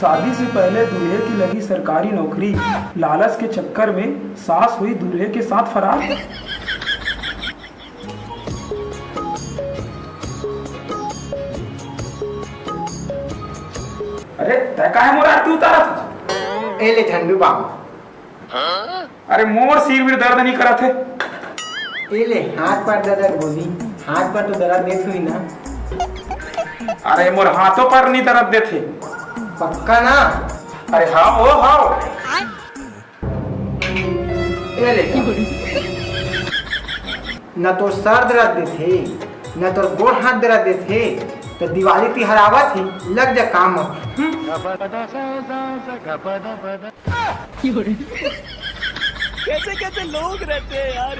शादी से पहले दूल्हे की लगी सरकारी नौकरी, लालच के चक्कर में सास हुई दूल्हे के साथ फरार। अरे तय काहे मोर आरती उतारत? ए ले ठंडू बाबू। अरे मोर सिर में दर्द नहीं करत है। ए ले हाथ पर दर्द बोली, हाथ पर तो दर्द देत हुई ना। अरे मोर हाथों पर नहीं दर्द देते। पक्का ना? अरे हाँ ओ हाँ। ए ले न तो सर दर्द देथे न तो गोड़ हाथ दर्द देथे, तो दिवाली तिहार आवत ही लग जा काम। कैसे कैसे लोग रहते हैं यार।